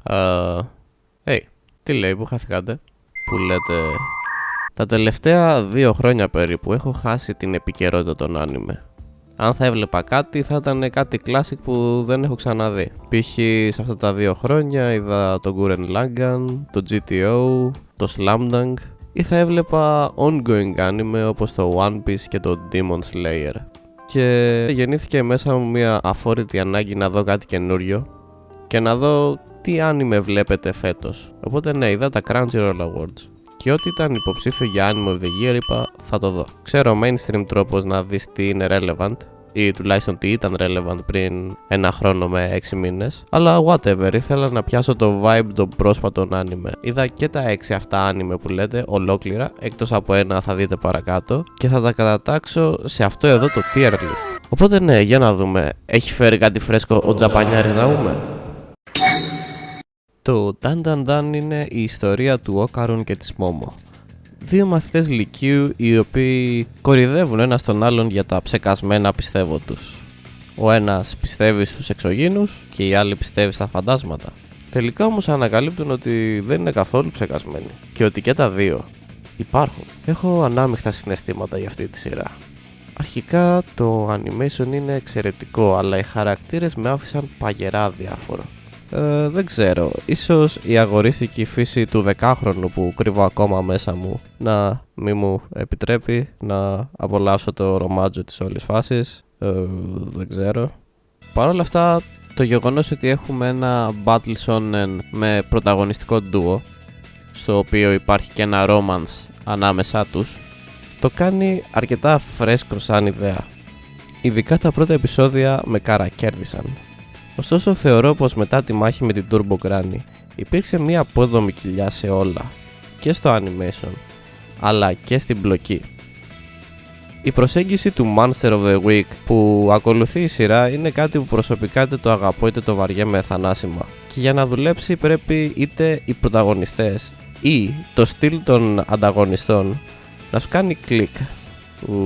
Hey, τι λέει, που χάθηκατε? Που λέτε... Τα τελευταία 2 χρόνια περίπου έχω χάσει την επικαιρότητα των άνιμε. Αν θα έβλεπα κάτι, θα ήταν κάτι classic που δεν έχω ξαναδεί. Π.χ. σε αυτά τα 2 χρόνια είδα το Gurren Lagann, το GTO, το Slam Dunk, ή θα έβλεπα ongoing anime όπως το One Piece και το Demon Slayer. Και γεννήθηκε μέσα μου μια αφόρητη ανάγκη να δω κάτι καινούριο και να δω τι anime βλέπετε φέτος. Οπότε ναι, είδα τα Crunchyroll Awards. Και ό,τι ήταν υποψήφιο για Anime of the Year είπα θα το δω. Ξέρω mainstream τρόπος να δεις τι είναι relevant ή τουλάχιστον τι ήταν relevant πριν 1 χρόνο με 6 μήνες. Αλλά whatever, ήθελα να πιάσω το vibe των πρόσφατων anime. Είδα και τα 6 αυτά anime που λέτε ολόκληρα, εκτός από ένα θα δείτε παρακάτω, και θα τα κατατάξω σε αυτό εδώ το tier list. Οπότε ναι, για να δούμε, έχει φέρει κάτι φρέσκο ο Τζαπανιάρης να δούμε? Το Dan Dan Dan είναι η ιστορία του Όκαρουν και της Μόμο. 2 μαθητές λυκείου οι οποίοι κορυδεύουν ένας τον άλλον για τα ψεκασμένα πιστεύω τους. Ο ένας πιστεύει στους εξωγήινους και η άλλη πιστεύει στα φαντάσματα. Τελικά όμως ανακαλύπτουν ότι δεν είναι καθόλου ψεκασμένοι και ότι και τα δύο υπάρχουν. Έχω ανάμειχτα συναισθήματα για αυτή τη σειρά. Αρχικά το animation είναι εξαιρετικό, αλλά οι χαρακτήρες με άφησαν παγερά διάφορο. Δεν ξέρω, ίσως η αγορίστικη φύση του 10χρονου που κρύβω ακόμα μέσα μου να μη μου επιτρέπει να απολαύσω το ρομάτζο της όλης φάσης. Δεν ξέρω. Παρ' όλα αυτά, το γεγονός ότι έχουμε ένα battle shonen με πρωταγωνιστικό ντουο, στο οποίο υπάρχει και ένα romance ανάμεσά τους, το κάνει αρκετά φρέσκο σαν ιδέα. Ειδικά τα πρώτα επεισόδια με καρακέρδισαν. Ωστόσο θεωρώ πως μετά τη μάχη με την Turbo Granny υπήρξε μια απόδομη κοιλιά σε όλα, και στο animation, αλλά και στην πλοκή. Η προσέγγιση του Monster of the Week που ακολουθεί η σειρά είναι κάτι που προσωπικά είτε το αγαπώ είτε το βαριέμαι θανάσιμα, και για να δουλέψει πρέπει είτε οι πρωταγωνιστές ή το στυλ των ανταγωνιστών να σου κάνει κλικ.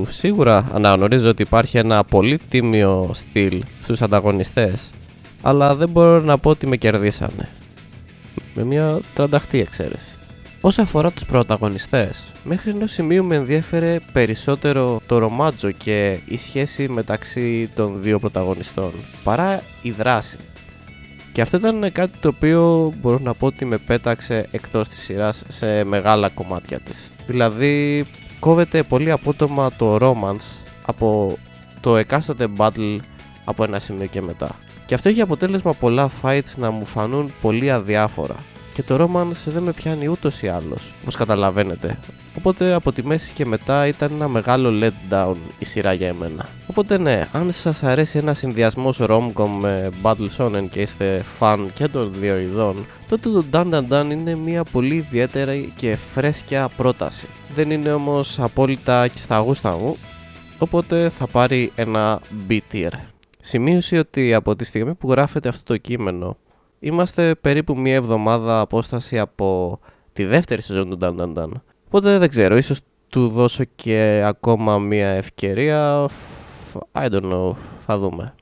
Σίγουρα αναγνωρίζω ότι υπάρχει ένα πολύ τίμιο στυλ στους ανταγωνιστές, αλλά δεν μπορώ να πω ότι με κερδίσανε. Με μια τρανταχτή εξαίρεση. Όσον αφορά τους πρωταγωνιστές, μέχρι ενός σημείου με ενδιέφερε περισσότερο το ρομάτζο και η σχέση μεταξύ των 2 πρωταγωνιστών, παρά η δράση. Και αυτό ήταν κάτι το οποίο μπορώ να πω ότι με πέταξε εκτός της σειράς σε μεγάλα κομμάτια της. Δηλαδή, κόβεται πολύ απότομα το romance από το εκάστοτε battle από ένα σημείο και μετά. Και αυτό έχει αποτέλεσμα πολλά fights να μου φανούν πολύ αδιάφορα. Και το romance δεν με πιάνει ούτως ή άλλως, όπως καταλαβαίνετε. Οπότε από τη μέση και μετά ήταν ένα μεγάλο letdown η σειρά για εμένα. Οπότε ναι, αν σας αρέσει ένα συνδυασμός rom-com με battle shonen και είστε fan και των 2 ειδών, τότε το Dan Dan Dan είναι μια πολύ ιδιαίτερη και φρέσκια πρόταση. Δεν είναι όμως απόλυτα και στα γούστα μου, οπότε θα πάρει ένα B-tier. Σημείωση ότι από τη στιγμή που γράφεται αυτό το κείμενο, είμαστε περίπου μια εβδομάδα απόσταση από τη δεύτερη σεζόν του Dan Dan Dan. Οπότε δεν ξέρω, ίσως του δώσω και ακόμα μια ευκαιρία. I don't know, θα δούμε.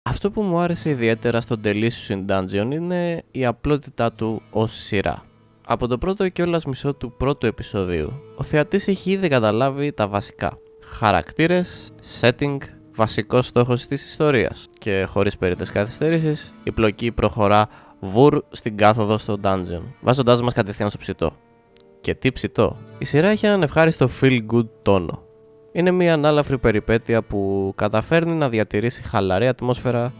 Αυτό που μου άρεσε ιδιαίτερα στο Delicious in Dungeon είναι η απλότητά του ως σειρά. Από το πρώτο και όλας μισό του πρώτου επεισοδίου, ο θεατής έχει ήδη καταλάβει τα βασικά. Χαρακτήρες, setting, βασικός στόχος της ιστορίας. Και χωρίς περίττες καθυστερήσεις, η πλοκή προχωρά βουρ στην κάθοδο στο dungeon, βάζοντάς μας κατευθείαν στο ψητό. Και τι ψητό! Η σειρά έχει έναν ευχάριστο feel good τόνο. Είναι μια ανάλαφρη περιπέτεια που καταφέρνει να διατηρήσει χαλαρή ατμόσφαιρα,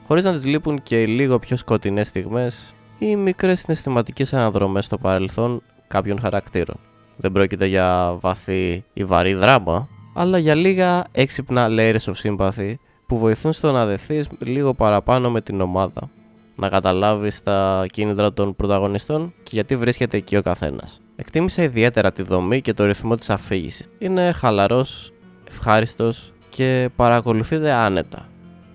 χωρίς να της λείπουν και οι λίγο πιο σκοτεινές στιγμές ή μικρές συναισθηματικές αναδρομές στο παρελθόν κάποιων χαρακτήρων. Δεν πρόκειται για βαθύ ή βαρύ δράμα, αλλά για λίγα έξυπνα layers of sympathy που βοηθούν στο να δεθείς λίγο παραπάνω με την ομάδα, να καταλάβεις τα κίνητρα των πρωταγωνιστών και γιατί βρίσκεται εκεί ο καθένας. Εκτίμησα ιδιαίτερα τη δομή και το ρυθμό της αφήγησης. Είναι χαλαρός, ευχάριστος και παρακολουθείται άνετα,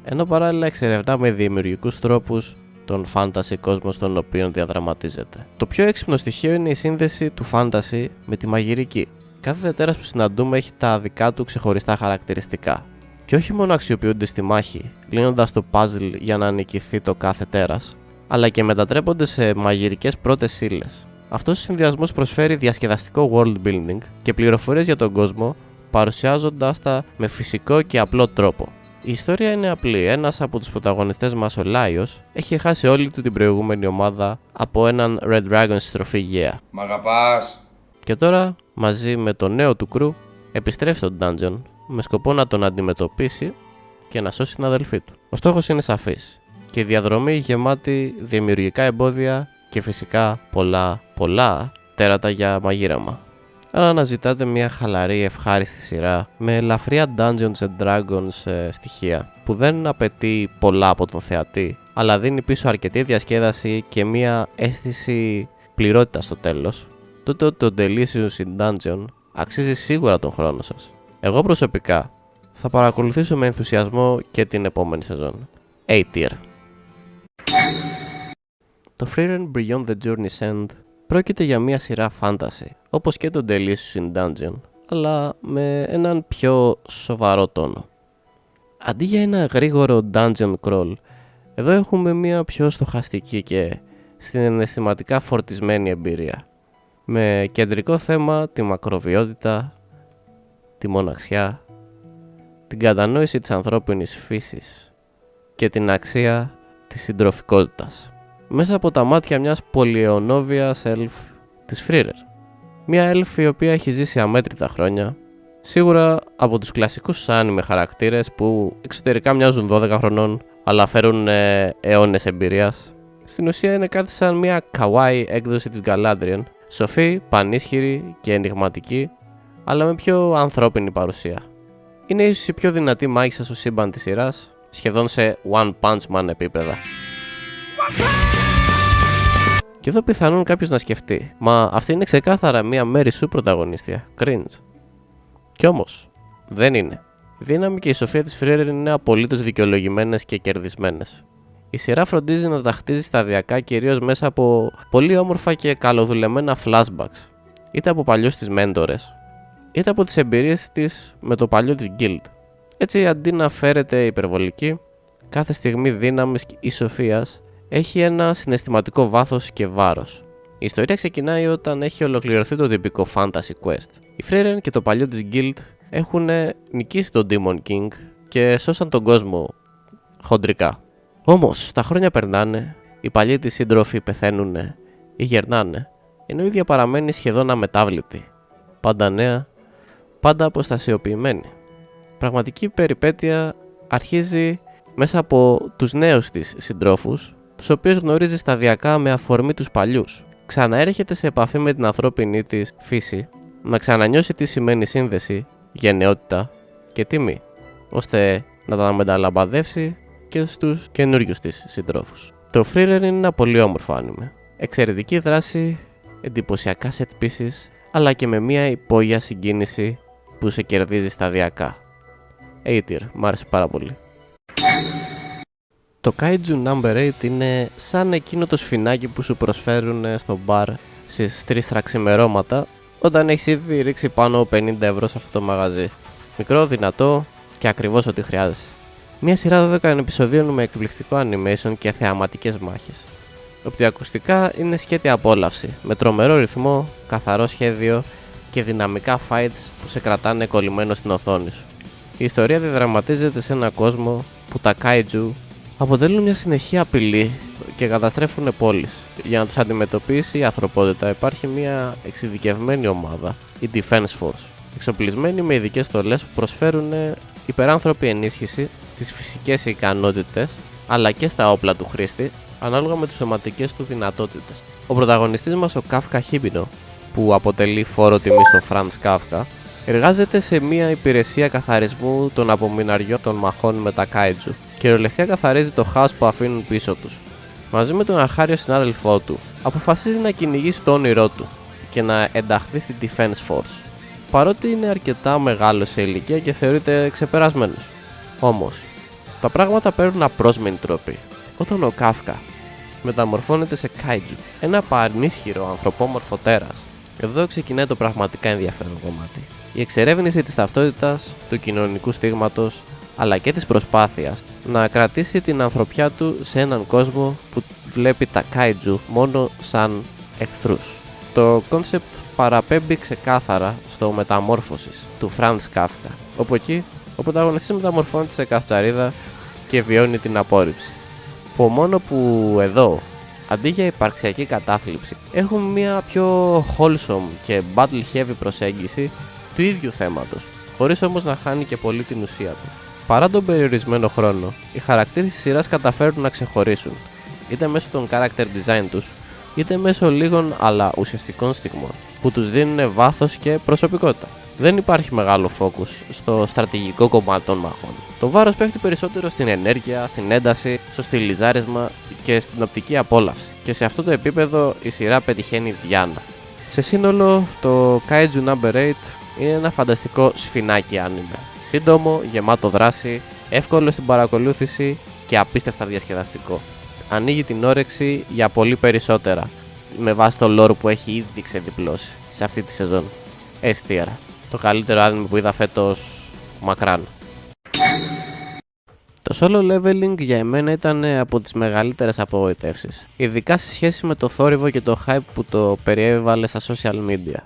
ενώ παράλληλα εξερευνά με δημιουργικούς τρόπους τον fantasy κόσμο στον οποίο διαδραματίζεται. Το πιο έξυπνο στοιχείο είναι η σύνδεση του fantasy με τη μαγειρική. Κάθε τέρας που συναντούμε έχει τα δικά του ξεχωριστά χαρακτηριστικά. Και όχι μόνο αξιοποιούνται στη μάχη, λύνοντας το puzzle για να νικηθεί το κάθε τέρας, αλλά και μετατρέπονται σε μαγειρικές πρώτες ύλες. Αυτός ο συνδυασμός προσφέρει διασκεδαστικό world building και πληροφορίες για τον κόσμο, παρουσιάζοντάς τα με φυσικό και απλό τρόπο. Η ιστορία είναι απλή. Ένας από τους πρωταγωνιστές μας, ο Λάιος, έχει χάσει όλη του την προηγούμενη ομάδα από έναν Red Dragon στη στροφή γέα. Μ' αγαπάς? Και τώρα, μαζί με το νέο του κρου, επιστρέφει στο dungeon με σκοπό να τον αντιμετωπίσει και να σώσει την αδελφή του. Ο στόχος είναι σαφής και η διαδρομή γεμάτη δημιουργικά εμπόδια και φυσικά πολλά τέρατα για μαγείρεμα. Αν αναζητάτε μια χαλαρή ευχάριστη σειρά με ελαφριά Dungeons and Dragons στοιχεία που δεν απαιτεί πολλά από τον θεατή, αλλά δίνει πίσω αρκετή διασκέδαση και μια αίσθηση πληρότητα στο τέλος, τότε το Delicious in Dungeon αξίζει σίγουρα τον χρόνο σας. Εγώ προσωπικά θα παρακολουθήσω με ενθουσιασμό και την επόμενη σεζόν. A-Tier. Το Frieren Beyond the Journey's End πρόκειται για μια σειρά fantasy, όπως και το Delicious in Dungeon, αλλά με έναν πιο σοβαρό τόνο. Αντί για ένα γρήγορο dungeon crawl, εδώ έχουμε μια πιο στοχαστική και συναισθηματικά φορτισμένη εμπειρία, με κεντρικό θέμα τη μακροβιότητα, τη μοναξιά, την κατανόηση της ανθρώπινης φύσης και την αξία της συντροφικότητας, μέσα από τα μάτια μιας πολυαιωνόβιας elf της Frieren. Μια elf η οποία έχει ζήσει αμέτρητα χρόνια, σίγουρα από τους κλασικούς άνιμε χαρακτήρες που εξωτερικά μοιάζουν 12 χρονών αλλά φέρουν αιώνες εμπειρίας. Στην ουσία είναι κάτι σαν μια kawaii έκδοση της Galadriel, σοφή, πανίσχυρη και ενιγματική, αλλά με πιο ανθρώπινη παρουσία. Είναι ίσως η πιο δυνατή μάγισσα στο σύμπαν της σειράς, σχεδόν σε One Punch Man επίπεδα. Και εδώ πιθανόν κάποιος να σκεφτεί, μα αυτή είναι ξεκάθαρα μια Mary Sue πρωταγωνίστια, cringe. Κι όμως, δεν είναι. Η δύναμη και η σοφία της Frieren είναι απολύτως δικαιολογημένες και κερδισμένες. Η σειρά φροντίζει να τα χτίζει σταδιακά, κυρίως μέσα από πολύ όμορφα και καλοδουλεμένα flashbacks, είτε από παλιούς της μέντορες, είτε από τις εμπειρίες της με το παλιό της guild. Έτσι, αντί να φέρεται υπερβολική, κάθε στιγμή δύναμης ή σοφίας έχει ένα συναισθηματικό βάθος και βάρος. Η ιστορία ξεκινάει όταν έχει ολοκληρωθεί το τυπικό fantasy quest. Η Frieren και το παλιό της guild έχουν νικήσει τον Demon King και σώσαν τον κόσμο χοντρικά. Όμως, τα χρόνια περνάνε, οι παλιοί της σύντροφοι πεθαίνουν ή γερνάνε, ενώ η ίδια παραμένει σχεδόν αμετάβλητη. Πάντα νέα, πάντα αποστασιοποιημένη. Πραγματική περιπέτεια αρχίζει μέσα από τους νέους της συντρόφους, τους οποίους γνωρίζει σταδιακά με αφορμή τους παλιούς. Ξαναέρχεται σε επαφή με την ανθρώπινη της φύση, να ξανανιώσει τι σημαίνει σύνδεση, γενναιότητα και τιμή, ώστε να τα μεταλαμπαδεύσει και στους καινούριους της συντρόφους. Το Frieren είναι ένα πολύ όμορφο άνιμε. Εξαιρετική δράση, εντυπωσιακά set pieces, αλλά και με μια υπόγεια συγκίνηση που σε κερδίζει σταδιακά. A-Tier, μ' άρεσε πάρα πολύ. Το Kaiju No. 8 είναι σαν εκείνο το σφινάκι που σου προσφέρουν στο μπαρ στις 3 τραξιμερώματα όταν έχεις ήδη ρίξει πάνω 50 ευρώ σε αυτό το μαγαζί. Μικρό, δυνατό και ακριβώς ό,τι χρειάζεσαι. Μια σειρά 12 επεισοδίων με εκπληκτικό animation και θεαματικές μάχες. Οπτικοακουστικά είναι σκέτη απόλαυση, με τρομερό ρυθμό, καθαρό σχέδιο και δυναμικά fights που σε κρατάνε κολλημένο στην οθόνη σου. Η ιστορία διδραματίζεται σε έναν κόσμο που τα Kaiju αποτελούν μια συνεχή απειλή και καταστρέφουν πόλεις. Για να τους αντιμετωπίσει η ανθρωπότητα υπάρχει μια εξειδικευμένη ομάδα, η Defense Force, εξοπλισμένη με ειδικές στολές που προσφέρουν υπεράνθρωπη ενίσχυση στις φυσικές ικανότητες αλλά και στα όπλα του χρήστη ανάλογα με τις σωματικές του δυνατότητες. Ο πρωταγωνιστής μας, ο Κάφκα Χίμπινο, που αποτελεί φόρο τιμή στο Φραντς Κάφκα, εργάζεται σε μια υπηρεσία καθαρισμού των απομειναριών των μαχών με τα Kaiju. Κυριολεκτικά καθαρίζει το χάος που αφήνουν πίσω τους. Μαζί με τον αρχάριο συνάδελφό του, αποφασίζει να κυνηγήσει το όνειρό του και να ενταχθεί στην Defense Force, παρότι είναι αρκετά μεγάλο σε ηλικία και θεωρείται ξεπερασμένος. Όμως, τα πράγματα παίρνουν απρόσμενη τροπή όταν ο Κάφκα μεταμορφώνεται σε Kaiju, ένα πανίσχυρο ανθρωπόμορφο τέρας. Εδώ ξεκινάει το πραγματικά ενδιαφέρον κομμάτι. Η εξερεύνηση της ταυτότητας, του κοινωνικού στίγματος, αλλά και της προσπάθειας να κρατήσει την ανθρωπιά του σε έναν κόσμο που βλέπει τα kaiju μόνο σαν εχθρούς. Το κόνσεπτ παραπέμπει ξεκάθαρα στο Μεταμόρφωσης του Franz Kafka, όπου εκεί ο πρωταγωνιστής μεταμορφώνεται σε καυτσαρίδα και βιώνει την απόρριψη. Μόνο που εδώ, αντί για υπαρξιακή κατάθλιψη, έχουμε μια πιο wholesome και battle heavy προσέγγιση του ίδιου θέματος, χωρίς όμως να χάνει και πολύ την ουσία του. Παρά τον περιορισμένο χρόνο, οι χαρακτήρες της σειράς καταφέρουν να ξεχωρίσουν, είτε μέσω των character design τους, είτε μέσω λίγων αλλά ουσιαστικών στιγμών, που τους δίνουν βάθος και προσωπικότητα. Δεν υπάρχει μεγάλο focus στο στρατηγικό κομμάτι των μαχών. Το βάρος πέφτει περισσότερο στην ενέργεια, στην ένταση, στο στιλιζάρισμα και στην οπτική απόλαυση. Και σε αυτό το επίπεδο η σειρά πετυχαίνει διάνα. Σε σύνολο, το Kaiju No. 8 είναι ένα φανταστικό σφινάκι άνιμε. Σύντομο, γεμάτο δράση, εύκολο στην παρακολούθηση και απίστευτα διασκεδαστικό. Ανοίγει την όρεξη για πολύ περισσότερα, με βάση το lore που έχει ήδη ξεδιπλώσει σε αυτή τη σεζόν. S-tier. Το καλύτερο άνιμε που είδα φέτος μακράν. Το solo leveling για εμένα ήταν από τις μεγαλύτερες απογοητεύσεις, ειδικά σε σχέση με το θόρυβο και το hype που το περιέβαλε στα social media.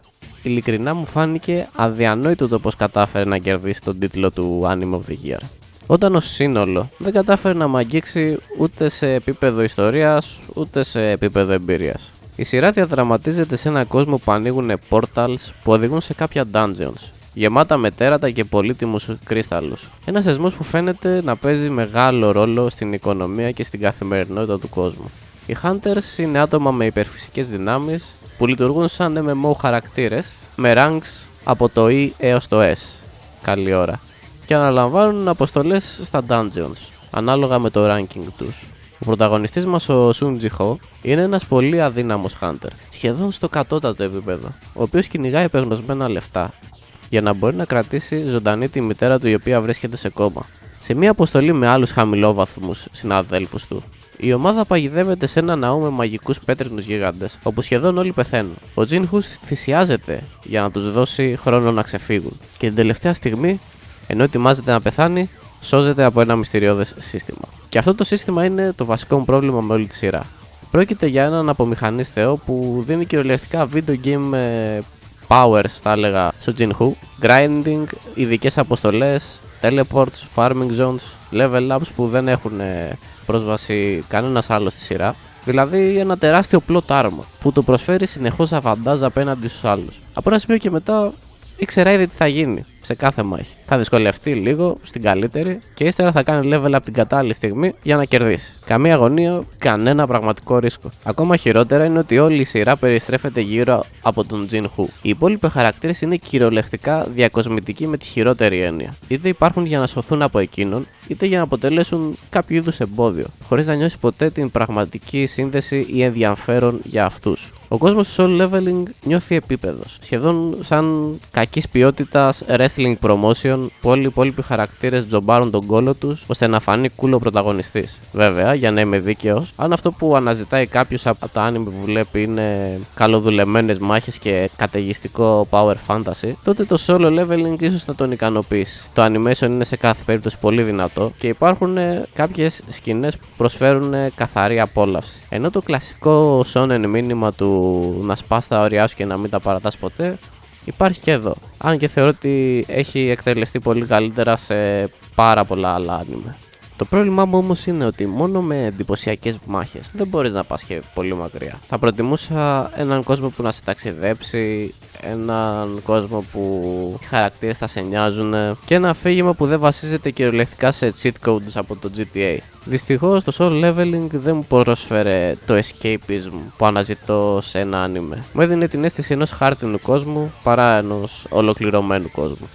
Ειλικρινά μου φάνηκε αδιανόητο το πως κατάφερε να κερδίσει τον τίτλο του Anime of the Year, όταν ως σύνολο δεν κατάφερε να μ' αγγίξει ούτε σε επίπεδο ιστορίας ούτε σε επίπεδο εμπειρίας. Η σειρά διαδραματίζεται σε έναν κόσμο που ανοίγουν portals που οδηγούν σε κάποια dungeons, γεμάτα με τέρατα και πολύτιμους κρίσταλους. Ένας θεσμός που φαίνεται να παίζει μεγάλο ρόλο στην οικονομία και στην καθημερινότητα του κόσμου. Οι Hunters είναι άτομα με υπερφυσικές δυνάμεις που λειτουργούν σαν MMO χαρακτήρες με ranks από το E έως το S. Καλή ώρα. Και αναλαμβάνουν αποστολές στα dungeons, ανάλογα με το ranking τους. Ο πρωταγωνιστής μας, ο Sun Ji-ho, είναι ένας πολύ αδύναμος hunter, σχεδόν στο κατώτατο επίπεδο, ο οποίος κυνηγάει επεγνωσμένα λεφτά, για να μπορεί να κρατήσει ζωντανή τη μητέρα του η οποία βρίσκεται σε κόμμα. Σε μια αποστολή με άλλους χαμηλόβαθμους συναδέλφους του, η ομάδα παγιδεύεται σε ένα ναό με μαγικούς πέτρινους γίγαντες, όπου σχεδόν όλοι πεθαίνουν. Ο Jin-ho θυσιάζεται για να τους δώσει χρόνο να ξεφύγουν, και την τελευταία στιγμή, ενώ ετοιμάζεται να πεθάνει, σώζεται από ένα μυστηριώδες σύστημα. Και αυτό το σύστημα είναι το βασικό μου πρόβλημα με όλη τη σειρά. Πρόκειται για έναν απομηχανής θεό που δίνει κυριολεκτικά video game powers, θα έλεγα, στο Jin-ho, grinding, ειδικές αποστολές, teleports, farming zones, level ups που δεν έχουν πρόσβαση κανένας άλλος στη σειρά. Δηλαδή ένα τεράστιο plot armor που του προσφέρει συνεχώς αβαντάζ απέναντι στους άλλους. Από ένα σημείο και μετά ήξερα ήδη τι θα γίνει σε κάθε μάχη. Θα δυσκολευτεί λίγο στην καλύτερη και ύστερα θα κάνει level up την κατάλληλη στιγμή για να κερδίσει. Καμία αγωνία, κανένα πραγματικό ρίσκο. Ακόμα χειρότερα είναι ότι όλη η σειρά περιστρέφεται γύρω από τον Jin-ho. Οι υπόλοιποι χαρακτήρες είναι κυριολεκτικά διακοσμητικοί με τη χειρότερη έννοια. Είτε υπάρχουν για να σωθούν από εκείνον, είτε για να αποτελέσουν κάποιο είδους εμπόδιο, χωρίς να νιώσει ποτέ την πραγματική σύνδεση ή ενδιαφέρον για αυτούς. Ο κόσμος του solo leveling νιώθει επίπεδος, σχεδόν σαν κακής ποιότητας wrestling promotion που όλοι οι υπόλοιποι χαρακτήρες τζομπάρουν τον κόλο τους ώστε να φανεί cool ο πρωταγωνιστής. Βέβαια, για να είμαι δίκαιος, αν αυτό που αναζητάει κάποιος από τα anime που βλέπει είναι καλοδουλεμένες μάχες και καταιγιστικό power fantasy, τότε το solo leveling ίσως να τον ικανοποιήσει. Το animation είναι σε κάθε περίπτωση πολύ δυνατό και υπάρχουν κάποιες σκηνές που προσφέρουν καθαρή απόλαυση. Ενώ το κλασικό shonen μήνυμα του να σπάς τα όρια σου και να μην τα παρατάς ποτέ υπάρχει και εδώ. Αν και θεωρώ ότι έχει εκτελεστεί πολύ καλύτερα σε πάρα πολλά άλλα anime. Το πρόβλημά μου όμως είναι ότι μόνο με εντυπωσιακές μάχες δεν μπορείς να πας και πολύ μακριά. Θα προτιμούσα έναν κόσμο που να σε ταξιδέψει, έναν κόσμο που οι χαρακτήρες θα σε νοιάζουν και ένα αφήγημα που δεν βασίζεται κυριολεκτικά σε cheat codes από το GTA. Δυστυχώς το solo leveling δεν μου προσφέρε το escapism που αναζητώ σε ένα anime. Μου έδινε την αίσθηση ενός χάρτινου κόσμου παρά ενός ολοκληρωμένου κόσμου.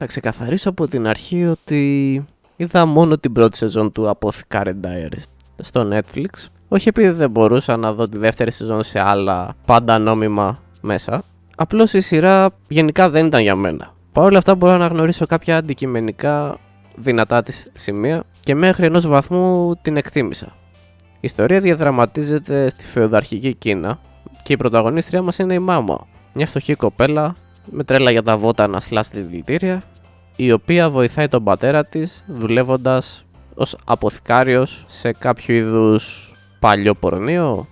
Θα ξεκαθαρίσω από την αρχή ότι είδα μόνο την πρώτη σεζόν του Apothecary Diaries στο Netflix. Όχι επειδή δεν μπορούσα να δω τη δεύτερη σεζόν σε άλλα πάντα νόμιμα μέσα. Απλώς η σειρά γενικά δεν ήταν για μένα. Παρ' όλα αυτά μπορώ να αναγνωρίσω κάποια αντικειμενικά δυνατά της σημεία και μέχρι ενός βαθμού την εκτίμησα. Η ιστορία διαδραματίζεται στη φεουδαρχική Κίνα και η πρωταγωνίστρια μας είναι η Μάμα, μια φτωχή κοπέλα με τρέλα για τα βότανα / δηλητήρια, η οποία βοηθάει τον πατέρα της δουλεύοντας ως αποθηκάριος σε κάποιο είδους παλιό πορνείο.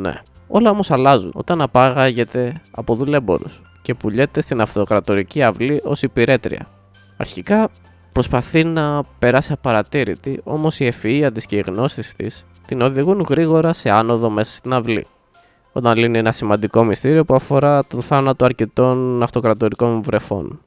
Ναι. Όλα όμως αλλάζουν όταν απάγαγεται από δουλέμπορους και πουλιέται στην αυτοκρατορική αυλή ως υπηρέτρια. Αρχικά προσπαθεί να περάσει απαρατήρητη, όμως η ευφυΐα της και οι γνώσεις της την οδηγούν γρήγορα σε άνοδο μέσα στην αυλή. Όταν λύνει ένα σημαντικό μυστήριο που αφορά τον θάνατο αρκετών αυτοκρατορικών βρεφών.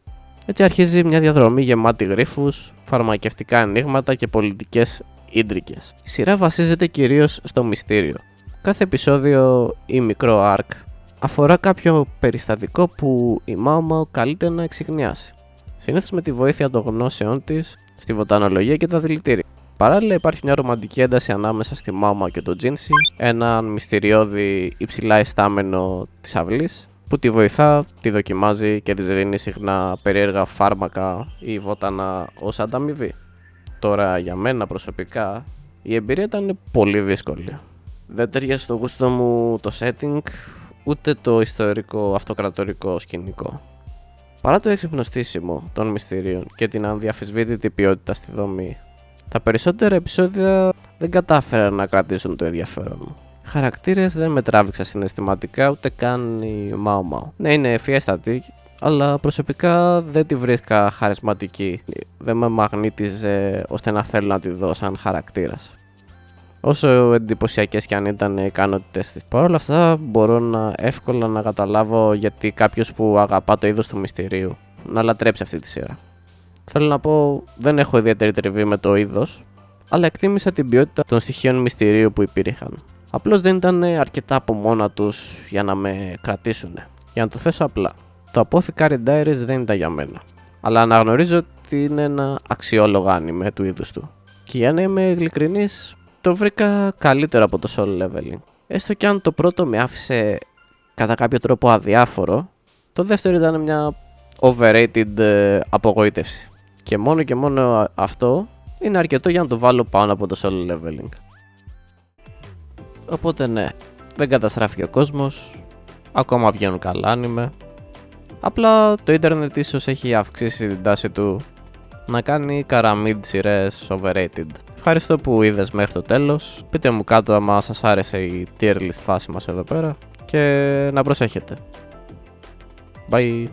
Έτσι αρχίζει μια διαδρομή γεμάτη γρίφους, φαρμακευτικά ενίγματα και πολιτικές ίντρικες. Η σειρά βασίζεται κυρίως στο μυστήριο. Κάθε επεισόδιο ή μικρό arc αφορά κάποιο περιστατικό που η Μάο καλείται να εξιχνιάσει. Συνήθως με τη βοήθεια των γνώσεών της στη βοτανολογία και τα δηλητήρια. Παράλληλα υπάρχει μια ρομαντική ένταση ανάμεσα στη Μάμα και τον Τζίνσι, έναν μυστηριώδη υψηλά ιστάμενο της αυλής, που τη βοηθά, τη δοκιμάζει και της δίνει συχνά περίεργα φάρμακα ή βότανα ως ανταμοιβή. Τώρα για μένα προσωπικά η εμπειρία ήταν πολύ δύσκολη. Δεν ταιριάζει στο γούστο μου το setting, ούτε το ιστορικό αυτοκρατορικό σκηνικό. Παρά το έξυπνο στήσιμο των μυστηρίων και την ανδιαφυσβήτητη ποιότητα στη δομή, τα περισσότερα επεισόδια δεν κατάφεραν να κρατήσουν το ενδιαφέρον μου. Οι χαρακτήρες δεν με τράβηξαν συναισθηματικά, ούτε καν η Μάο. Ναι, είναι ευφιέστατη, αλλά προσωπικά δεν τη βρίσκα χαρισματική. Δεν με μαγνήτιζε ώστε να θέλω να τη δω σαν χαρακτήρας. Όσο εντυπωσιακές και αν ήταν οι ικανότητες της. Παρ' όλα αυτά, μπορώ εύκολα να καταλάβω γιατί κάποιος που αγαπά το είδος του μυστηρίου να λατρέψει αυτή τη σειρά. Θέλω να πω, δεν έχω ιδιαίτερη τριβή με το είδος, αλλά εκτίμησα την ποιότητα των στοιχείων μυστηρίου που υπήρχαν. Απλώς δεν ήταν αρκετά από μόνα τους για να με κρατήσουν. Για να το θέσω απλά, το Apothecary Diaries δεν ήταν για μένα, αλλά αναγνωρίζω ότι είναι ένα αξιόλογο άνιμε του είδους του. Και για να είμαι ειλικρινής, το βρήκα καλύτερο από το Solo Leveling. Έστω κι αν το πρώτο με άφησε κατά κάποιο τρόπο αδιάφορο, το δεύτερο ήταν μια overrated απογοήτευση. Και μόνο αυτό είναι αρκετό για να το βάλω πάνω από το Solo Leveling. Οπότε ναι, δεν καταστράφηκε ο κόσμος, ακόμα βγαίνουν καλά άνιμε. Απλά το ίντερνετ ίσως έχει αυξήσει την τάση του να κάνει καραμίδ σειρές overrated. Ευχαριστώ που είδες μέχρι το τέλος. Πείτε μου κάτω άμα σας άρεσε η tier list φάση μας εδώ πέρα και να προσέχετε. Bye.